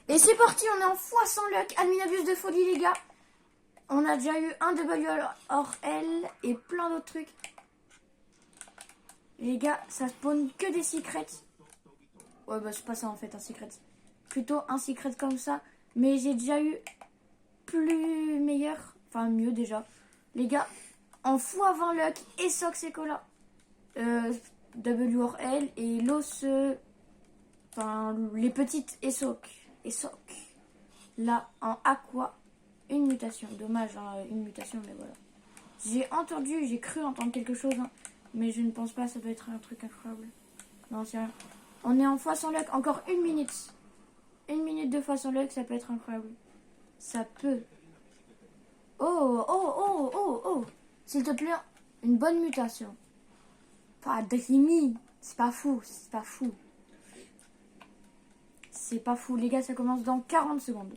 Et c'est parti, on est en x100 luck. Adminabus de folie, les gars. On a déjà eu un WRL et plein d'autres trucs. Les gars, ça spawn que des secrets. Ouais, bah c'est pas ça en fait, un secret. Plutôt un secret comme ça. Mais j'ai déjà eu plus meilleur. Enfin, mieux déjà. Les gars, en x20 luck et Sox et Cola. WRL et l'os. Enfin, les petites Esoc. Là, en aqua, une mutation. Dommage, hein, une mutation, mais voilà. J'ai cru entendre quelque chose, hein, mais je ne pense pas, ça doit être un truc incroyable. Non, c'est rien. On est en x100 luck, encore une minute. Une minute de x100 luck, ça peut être incroyable. Ça peut. Oh. S'il te plaît, une bonne mutation. Pas Dreamy. C'est pas fou. C'est pas fou, les gars, ça commence dans 40 secondes.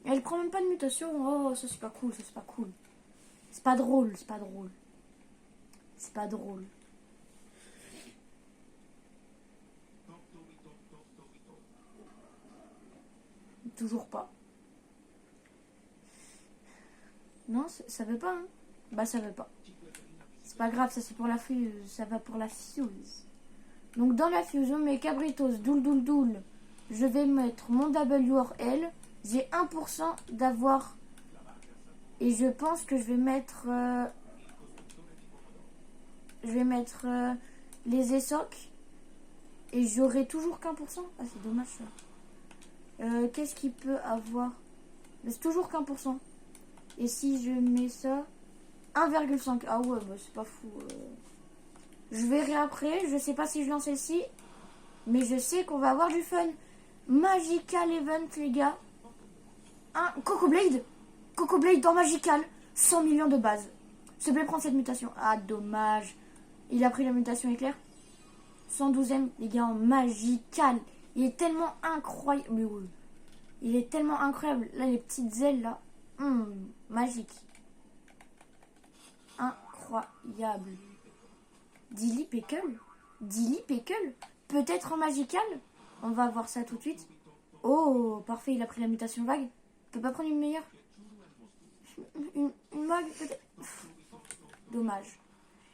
Elle prend même pas de mutation. Oh, ça c'est pas cool, C'est pas drôle. Toujours pas. Non, ça veut pas, hein. Bah ça veut pas. C'est pas grave, ça c'est pour la fuse. Ça va pour la fuse. Donc dans la fuse, on met Cabritos, doule. Je vais mettre mon WRL. J'ai 1% d'avoir. Et je pense que je vais mettre... les ESOC. Et j'aurai toujours qu'1%. Ah, c'est dommage ça. Qu'est-ce qu'il peut avoir? C'est toujours qu'1%. Et si je mets ça... 1,5. Ah ouais, bah c'est pas fou. Je verrai après. Je sais pas si je lance celle-ci. Mais je sais qu'on va avoir du fun. Magical Event, les gars. Un Coco Blade dans Magical. 100 millions de base. S'il te plaît, prends cette mutation. Ah, dommage. Il a pris la mutation éclair. 112ème, les gars, en Magical. Il est tellement incroyable. Mais oui. Il est tellement incroyable. Là, les petites ailes, là. Magique. Incroyable. Dilly Pickle. Peut-être en Magical. On va voir ça tout de suite. Oh, parfait, il a pris la mutation vague. On peut pas prendre une meilleure? Une vague, peut-être. Dommage.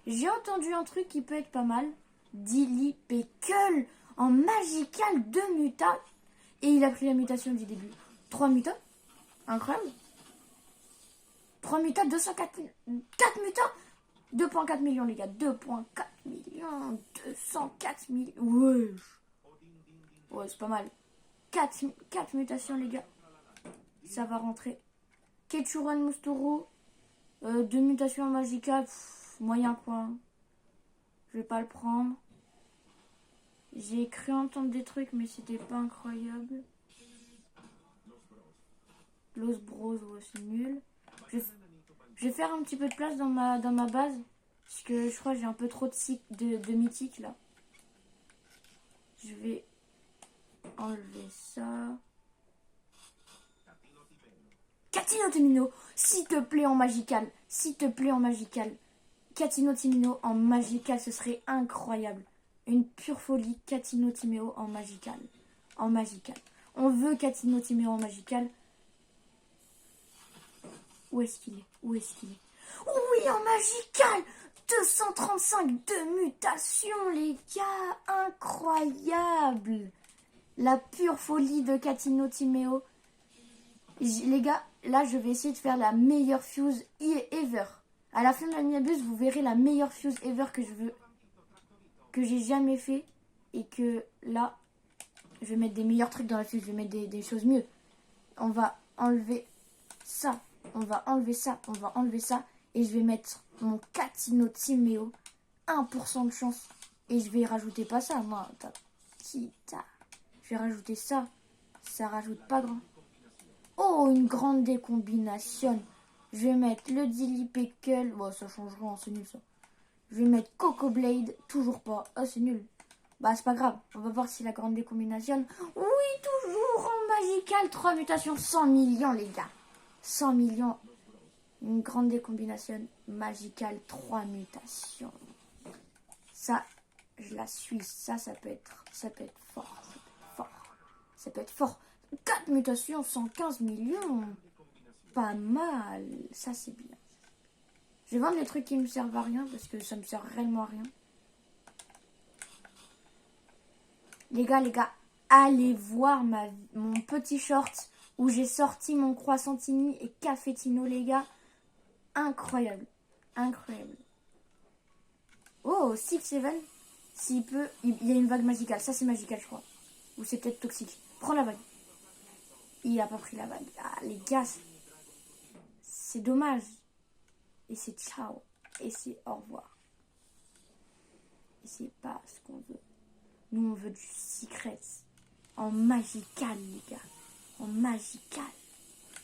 J'ai entendu un truc qui peut être pas mal. Dilly Pickle en Magical 2 mutas. Et il a pris la mutation du début. 3 mutas. Incroyable. 3 mutas, 204 4 mutas. 2,4 millions, les gars. 2,4 millions. 204 millions. Ouais, c'est pas mal. 4 mutations, les gars. Ça va rentrer. Ketchuran Moustoro. 2 mutations en Magical. Moyen, quoi. Je vais pas le prendre. J'ai cru entendre des trucs, mais c'était pas incroyable. Los Bros, ouais, c'est nul. Je vais faire un petit peu de place dans ma base. Parce que je crois que j'ai un peu trop de mythiques, là. Je vais enlever ça. Catino Timino, s'il te plaît en Magical. Catino Timino en Magical, ce serait incroyable. Une pure folie, Catino Timeo en Magical. On veut Catino Timeo en Magical. Où est-ce qu'il est? Oui, en Magical. 235 de mutation, les gars. Incroyable. La pure folie de Catino Timeo. Les gars, là, je vais essayer de faire la meilleure fuse ever. À la fin de l'Adminabus, vous verrez la meilleure fuse ever que j'ai jamais fait. Et que là, je vais mettre des meilleurs trucs dans la fuse. Je vais mettre des choses mieux. On va enlever ça. Et je vais mettre mon Catino Timeo. 1% de chance. Et je vais rajouter pas ça. Non, attends. Je vais rajouter ça. Ça rajoute pas grand. Oh, une grande décombination. Je vais mettre le Dilly Pickle. Bon, ça change rien, c'est nul ça. Je vais mettre Coco Blade. Toujours pas. Oh, c'est nul. Bah, c'est pas grave. On va voir si la grande décombination. Oui, toujours en Magical. 3 mutations, 100 millions, les gars. 100 millions. Une grande décombination. Magical, 3 mutations. Ça, Je la suis. Ça peut être fort. Ça peut être fort. 4 mutations, 115 millions. Pas mal. Ça, c'est bien. Je vais vendre les trucs qui me servent à rien parce que ça me sert réellement à rien. Les gars, allez voir mon petit short où j'ai sorti mon croissantini et cafetino, les gars. Incroyable. Oh, 6-7. S'il peut, il y a une vague magicale. Ça, c'est magical, je crois. Ou c'est peut-être toxique. Prends la vague. Il a pas pris la vague. Ah, les gars, c'est dommage. Et c'est ciao. Et c'est au revoir. Et c'est pas ce qu'on veut. Nous, on veut du secret. En magical, les gars. En magical.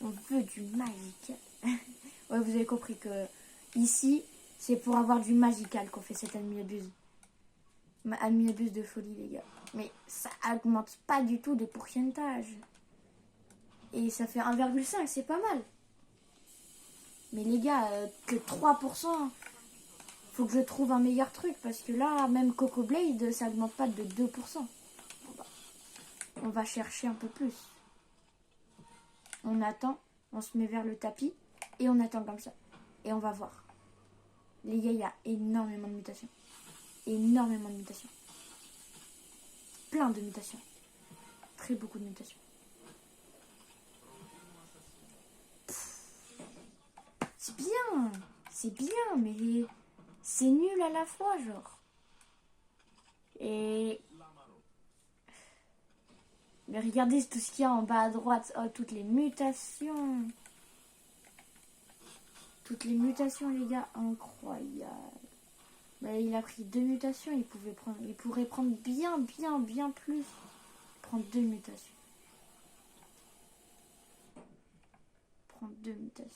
On veut du magical. Ouais, vous avez compris que ici, c'est pour avoir du magical qu'on fait cette admi-abuse. Admi-abuse de folie, les gars. Mais ça augmente pas du tout de pourcentage. Et ça fait 1,5, c'est pas mal. Mais les gars, que 3%, faut que je trouve un meilleur truc. Parce que là, même Coco Blade, ça augmente pas de 2%. Bon, bah, on va chercher un peu plus. On attend, on se met vers le tapis. Et on attend comme ça. Et on va voir. Les gars, il y a énormément de mutations. Énormément de mutations. Plein de mutations. Très beaucoup de mutations. C'est bien. C'est bien, mais c'est nul à la fois, genre. Et... Mais regardez tout ce qu'il y a en bas à droite. Oh, toutes les mutations. Toutes les mutations, les gars. Incroyable. Bah, il a pris 2 mutations. Il pourrait prendre bien plus. Prendre 2 mutations. Prendre 2 mutations.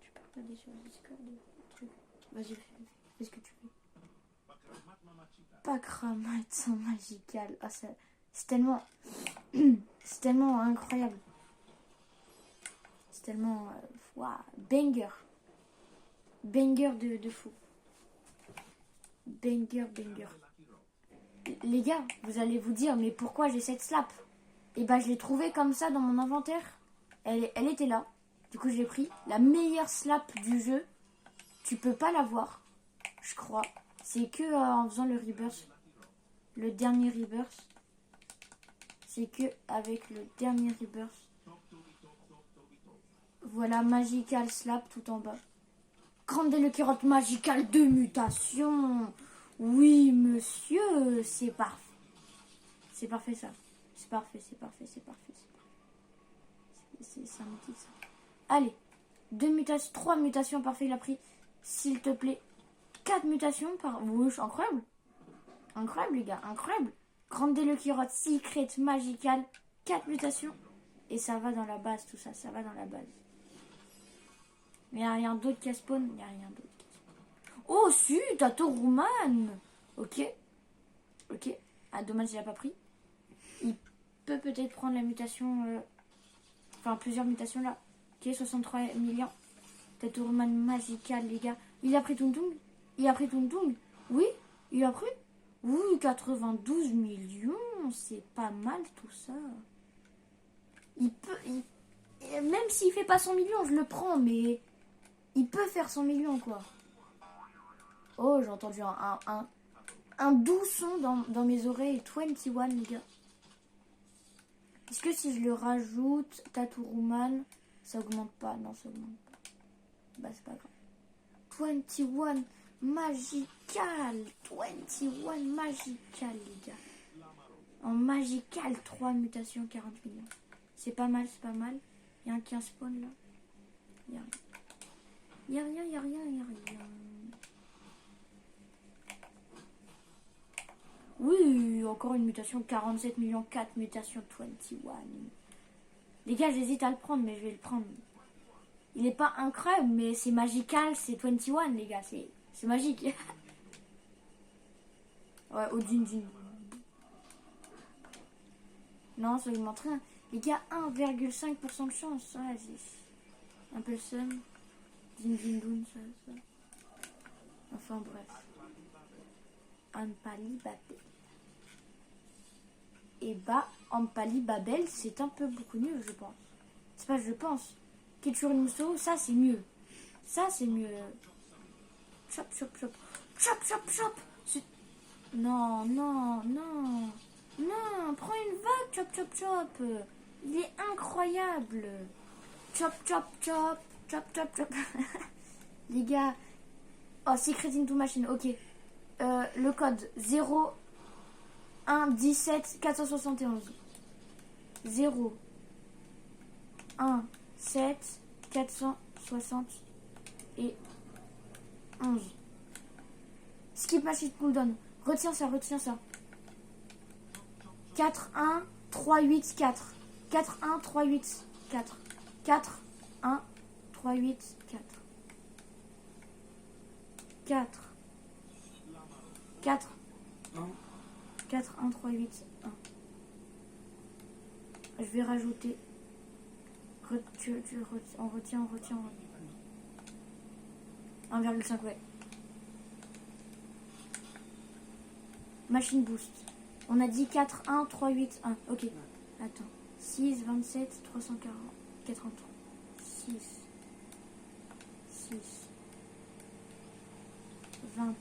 Tu peux regarder sur le Discord des trucs. Vas-y, fais ce que tu veux. Pakramat magical. Ah, ça... C'est tellement... C'est tellement incroyable. C'est tellement... Wow. Banger. Banger de fou. Banger. Les gars, vous allez vous dire, mais pourquoi j'ai cette slap? Et bah, je l'ai trouvée comme ça dans mon inventaire. Elle était là. Du coup, je l'ai pris. La meilleure slap du jeu. Tu peux pas l'avoir, je crois. C'est que en faisant le rebirth. Le dernier rebirth. C'est que avec le dernier rebirth. Voilà, magical slap tout en bas. Grande Délequirotte magical de mutation. Oui, monsieur, c'est parfait. C'est parfait ça. C'est parfait. C'est un outil ça. Allez, 2 mutations, 3 mutations, parfait, il a pris. S'il te plaît, 4 mutations par... Oui, incroyable. Incroyable, les gars, incroyable. Grande Délequirotte, secret, magical, 4 mutations. Et ça va dans la base, tout ça, ça va dans la base. Mais il n'y a rien d'autre qui a spawn. Il n'y a rien d'autre. Oh, si, Tato Rouman. Ok. Ah, dommage, il n'a pas pris. Il peut peut-être prendre la mutation... Enfin, plusieurs mutations là. Ok, 63 millions. Tato Rouman magical, les gars. Il a pris Tung Tung. Oui, il a pris. Oui, 92 millions. C'est pas mal tout ça. Il peut... Même s'il fait pas 100 millions, je le prends, mais... Il peut faire 100 millions, quoi. Oh, j'ai entendu un doux son dans mes oreilles. 21, les gars. Est-ce que si je le rajoute, Tatourouman, ça augmente pas? Non, ça augmente pas. Bah, c'est pas grave. 21 magical. 21 magical, les gars. En magical, 3 mutations, 40 millions. C'est pas mal. Il y a un 15 spawn, là. Il y a rien. Oui, encore une mutation, 47 millions, 4 mutations, 21. Les gars, j'hésite à le prendre, mais je vais le prendre. Il est pas incroyable, mais c'est magical, c'est 21, les gars, c'est magique. Ouais, Odin. Non, ça augmente rien. Les gars, 1,5% de chance. Ouais, c'est un peu le seum. Din din dun, ça. Enfin bref. Ampali Babel. Et bah, Ampali Babel, c'est un peu beaucoup mieux, je pense. C'est pas je pense. Ketchup Mousso, ça c'est mieux. Ça c'est mieux. Chop, chop, chop. Chop, chop, chop. Non, non, non. Non, prends une vague, chop, chop, chop. Il est incroyable. Chop, chop, chop. Chop, chop, chop. Les gars. Oh, Secret into Machine, ok. Le code 0 1 17 471. 0 1 7 471. Skip machine cooldown. Retiens ça, retiens ça. 4 1 3 8 4. 4 1 3 8 4. 4 1 3 8 4. 4 4 4 1 3 8 1. Je vais rajouter. On retient. 1,5, ouais. Machine boost. On a dit 4 1 3 8 1. Ok. Attends. 6 27 340 83. 6 20.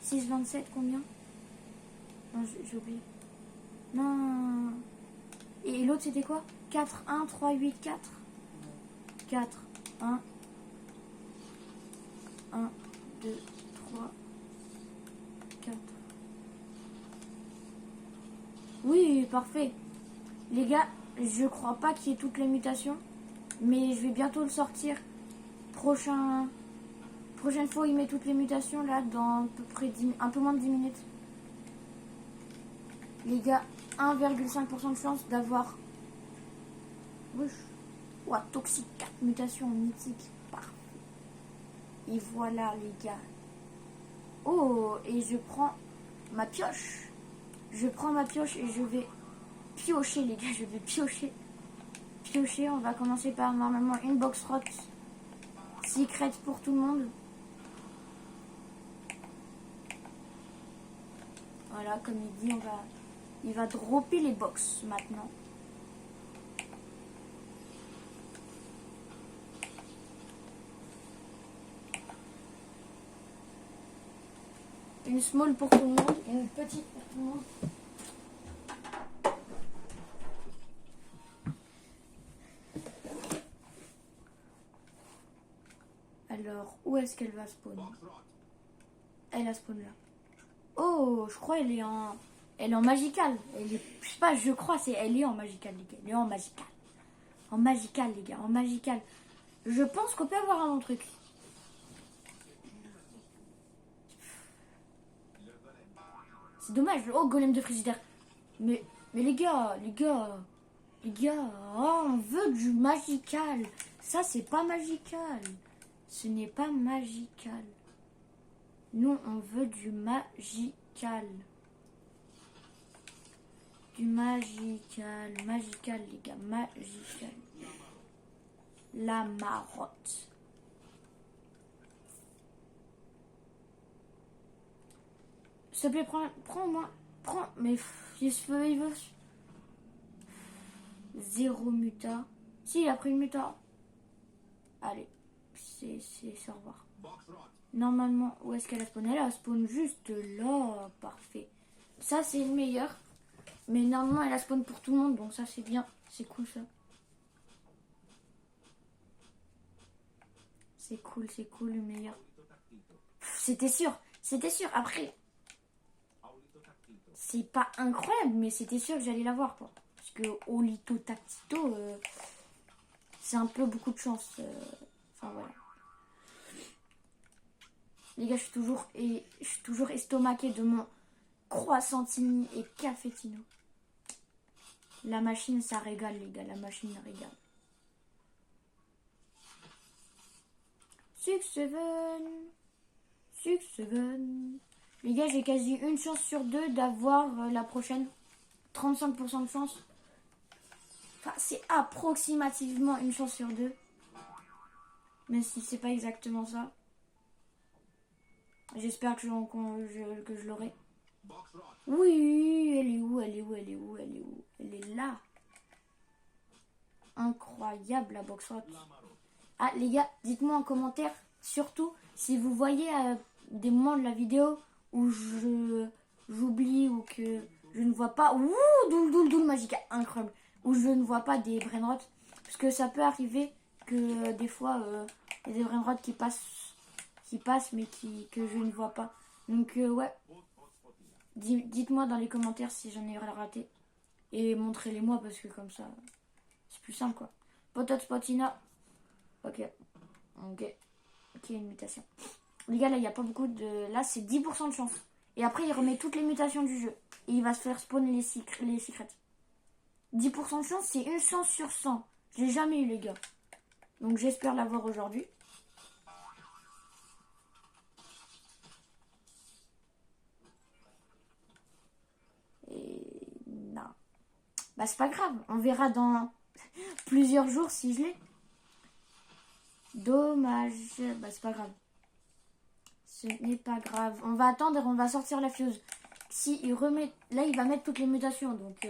6 27 combien? Non, j'ai oublié. Non. Et l'autre c'était quoi? 4 1 3 8 4. 4 1 1 2 3 4. Oui, parfait. Les gars, je crois pas qu'il y ait toutes les mutations, mais je vais bientôt le sortir. Prochaine fois, il met toutes les mutations là dans à peu près un peu moins de 10 minutes. Les gars, 1,5% de chance d'avoir Toxic 4 mutations mythiques. Parfait. Et voilà les gars. Oh, et je prends ma pioche. Je prends ma pioche et je vais piocher les gars. Je vais piocher. On va commencer par normalement une box rot secret pour tout le monde. Voilà, comme il dit, il va dropper les box maintenant. Une small pour tout le monde et une petite pour tout le monde. Alors, où est-ce qu'elle va spawn? Elle a spawn là. Oh, je crois elle est en magical. Je sais pas, je crois elle est en magical les gars. Elle est en magical. En magical les gars, en magical. Je pense qu'on peut avoir un bon truc. C'est dommage. Oh, golem de frigidaire. Mais les gars, oh, on veut du magical. Ça, c'est pas magical. Ce n'est pas magical. Nous, on veut du magical. Du magical. Magical, les gars. Magical. La marotte. S'il te plaît, prends moi. Prends. Mais il veut. Zéro muta. Si, il a pris une muta. Allez. C'est au revoir. Normalement, où est-ce qu'elle a spawn? Elle a spawn juste là. Parfait. Ça, c'est le meilleur. Mais normalement, elle a spawn pour tout le monde. Donc ça, c'est bien. C'est cool, ça. C'est cool, le meilleur. C'était sûr. Après, c'est pas incroyable, mais c'était sûr que j'allais l'avoir, quoi. Parce que Olito Tactito, c'est un peu beaucoup de chance. Enfin, voilà. Les gars, je suis toujours estomaqué de mon croissantini et cafetino. La machine, ça régale, les gars. La machine régale. 6-7. Les gars, j'ai quasi une chance sur deux d'avoir la prochaine. 35% de chance. Enfin, c'est approximativement une chance sur deux. Même si c'est pas exactement ça. J'espère que je l'aurai. Oui, elle est où? Elle est où? Elle est où? Elle est où? Elle est là. Incroyable la box rot. Ah les gars, dites-moi en commentaire, surtout si vous voyez des moments de la vidéo où j'oublie ou que je ne vois pas. Ouh, doule magique, incroyable. Où je ne vois pas des brainrots. Parce que ça peut arriver que des fois il y a des brainrots qui passent mais que je ne vois pas. Donc ouais. Dites-moi dans les commentaires si j'en ai raté. Et montrez-les moi parce que comme ça, c'est plus simple quoi. Potot Spotina. Ok. Ok, une mutation. Les gars, là, il n'y a pas beaucoup de... Là, c'est 10% de chance. Et après, il remet toutes les mutations du jeu. Et il va se faire spawn les secrets. 10% de chance, c'est une chance sur 100. Je l'ai jamais eu, les gars. Donc, j'espère l'avoir aujourd'hui. Et... non. Bah, c'est pas grave. On verra dans plusieurs jours si je l'ai. Dommage. Bah, c'est pas grave. Ce n'est pas grave. On va attendre et on va sortir la fuse. Si il remet... Là, il va mettre toutes les mutations. Donc,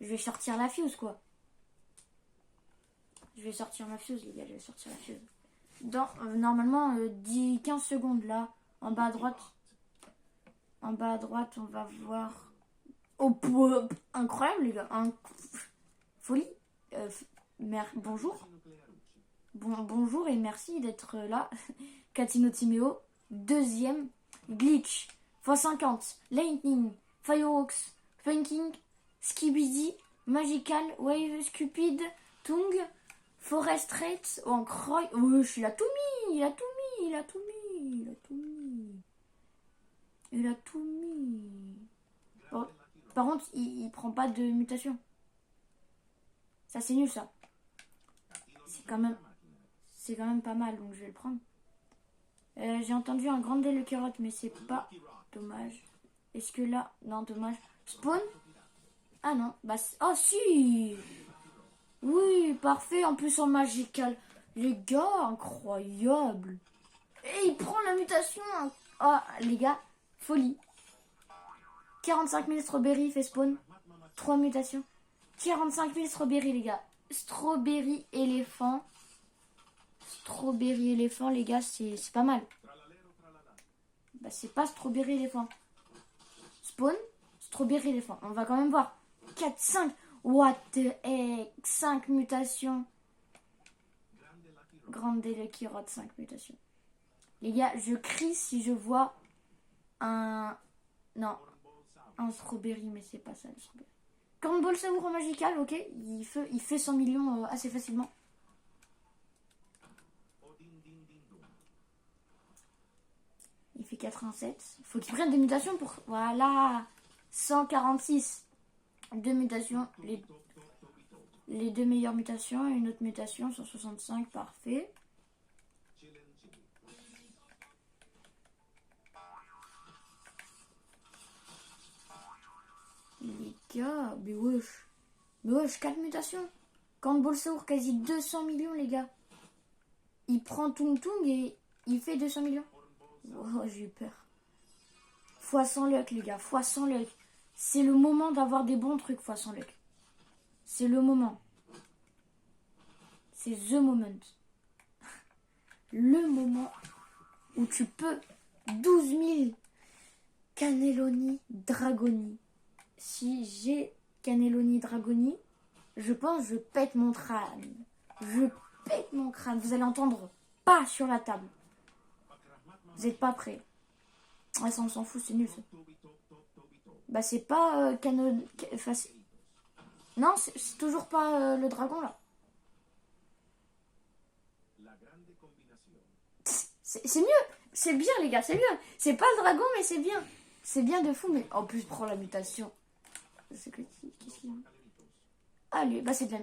je vais sortir la fuse, quoi. Je vais sortir ma fuse, les gars. Je vais sortir la fuse. Dans, normalement, 10-15 secondes, là. En bas à droite. En bas à droite, on va voir... Oh, incroyable, les gars. Folie. Bonjour. Bonjour et merci d'être là. Catino Timeo. Deuxième. Glitch. x50. Lightning. Fireworks. Funking. Skibidi. Magical. Wave. Cupid. Tung. Forest Rate. Oh, incroyable. Wesh, il a tout mis. Il a tout mis. Il a tout mis. Il a tout mis. Il a tout mis. Bon, par contre, il prend pas de mutation. Ça, c'est nul, ça. C'est quand même pas mal, donc je vais le prendre. J'ai entendu un grand le carotte, mais c'est pas dommage. Est-ce que là... Non, dommage. Spawn? Ah non. Bah, oh si. Oui, parfait. En plus en magical. Les gars, incroyable. Et il prend la mutation. Oh, les gars, folie. 45 000 strawberry fait spawn. 3 mutations. 45 000 strawberry, les gars. Strawberry éléphant. Strawberry éléphant, les gars, c'est pas mal. Bah, c'est pas strawberry éléphant. Spawn, strawberry éléphant. On va quand même voir. 4, 5. What the heck. 5 mutations. Grande Lucky Rod, 5 mutations. Les gars, je crie si je vois un... Non. Un strawberry, mais c'est pas ça le strawberry. Cornball Savour magical, ok. Il fait 100 millions assez facilement. Il fait 87. Il faut qu'il prenne des mutations pour... Voilà. 146. 2 mutations. Les 2 meilleures mutations. Et une autre mutation sur 65. Parfait. Les gars. Mais wesh. 4 mutations. Cornball Sour, quasi 200 millions, les gars. Il prend Tung Tung et il fait 200 millions. Oh, j'ai eu peur. Fois 100 luck, les gars. Fois 100 luck. C'est le moment d'avoir des bons trucs, fois 100 luck. C'est le moment. C'est the moment. Le moment où tu peux 12 000 Cannelloni Dragoni. Si j'ai Cannelloni Dragoni, je pense que je pète mon crâne. Je pète mon crâne. Vous allez entendre pas sur la table. Vous n'êtes pas prêts. Ah, ça, on s'en fout, c'est nul ça. Bah, c'est pas canon. Non, c'est toujours pas le dragon là. C'est mieux. C'est bien, les gars, c'est bien. C'est pas le dragon, mais c'est bien. C'est bien de fou, mais en plus, prends la mutation. C'est que qu'est-ce qu'il y a? Allez, bah, c'est de la.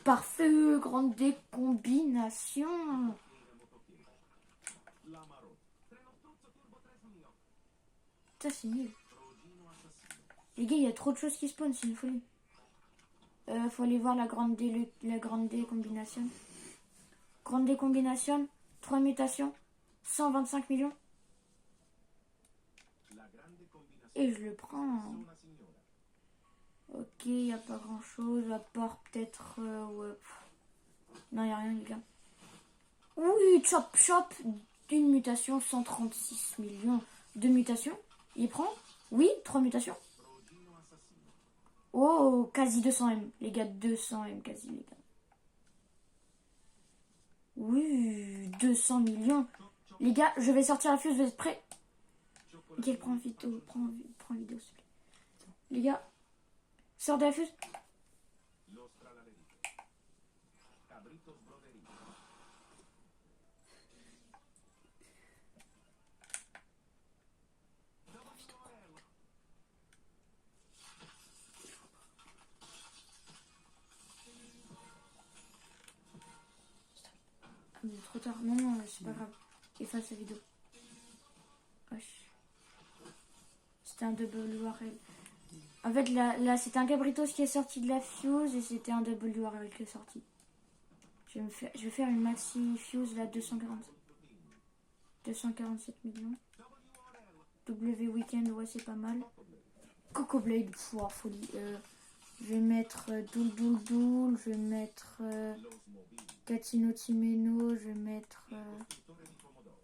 Parfait, grande décombination. Ça, c'est nul. Les gars, il y a trop de choses qui spawnent, c'est une folie. Faut aller voir la grande décombination. Grande décombination, 3 mutations, 125 millions. Et je le prends. Ok, il n'y a pas grand chose à part peut-être... ouais. Non, il n'y a rien les gars. Oui, chop chop. Une mutation, 136 millions. 2 mutations. Il prend. Oui, 3 mutations. Oh, quasi 200 M. Les gars, 200 M quasi les gars. Oui, 200 millions. Les gars, je vais sortir la fuse, vous êtes prêts? Ok, prends vidéo, prends vidéo s'il te plaît. Les gars, sors de la fuse. Ah mais trop tard, non, c'est pas grave. Efface la vidéo. Wesh. C'était un double URL. En fait, là c'était un Gabritos qui est sorti de la fuse et c'était un double URL qui est sorti. Je vais faire une maxi fuse là, 247 millions. W Weekend, ouais, c'est pas mal. Coco Blade, folie. Je vais mettre Doul. Je vais mettre Catino Timeno. Je vais mettre.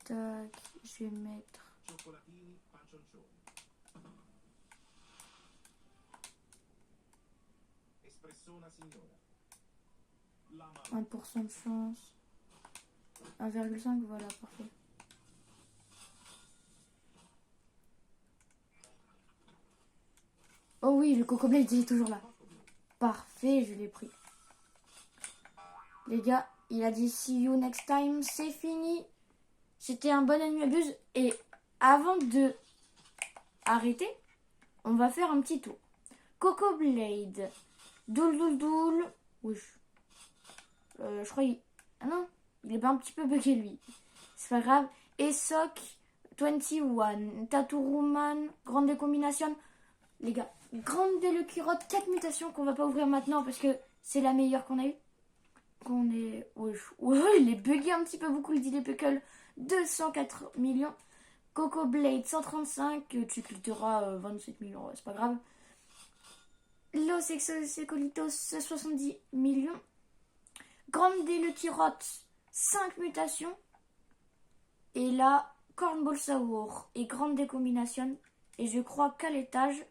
Tac. Je vais mettre. 1% de chance. 1,5, voilà, parfait. Oh oui, le Coco Blade, il est toujours là. Parfait, je l'ai pris. Les gars, il a dit see you next time, c'est fini. C'était un bon Animabuse. Et avant de arrêter, on va faire un petit tour. Coco Blade. Doul. Oui. Je crois qu'il... Ah non, il est pas un petit peu bugué lui. C'est pas grave. Esoc 21. Taturuman. Grande décombination. Les gars, grande Lucky-Rod, 4 mutations qu'on va pas ouvrir maintenant parce que c'est la meilleure qu'on a eue. Qu'on est... Ouais, il est bugué un petit peu beaucoup le Dilly Pickle. 204 millions. Coco Blade 135. Tu cliqueras 27 millions, ouais, c'est pas grave. Los Exocolitos 70 millions. Grande Lucky-Rod 5 mutations. Et là, Cornball Sour et grande décombination. Et je crois qu'à l'étage,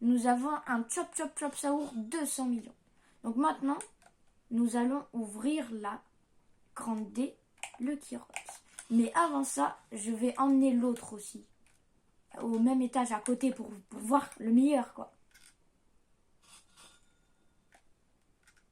nous avons un Chop Sour 200 millions. Donc maintenant, nous allons ouvrir la grande D, le Kirot. Mais avant ça, je vais emmener l'autre aussi. Au même étage à côté pour voir le meilleur, quoi.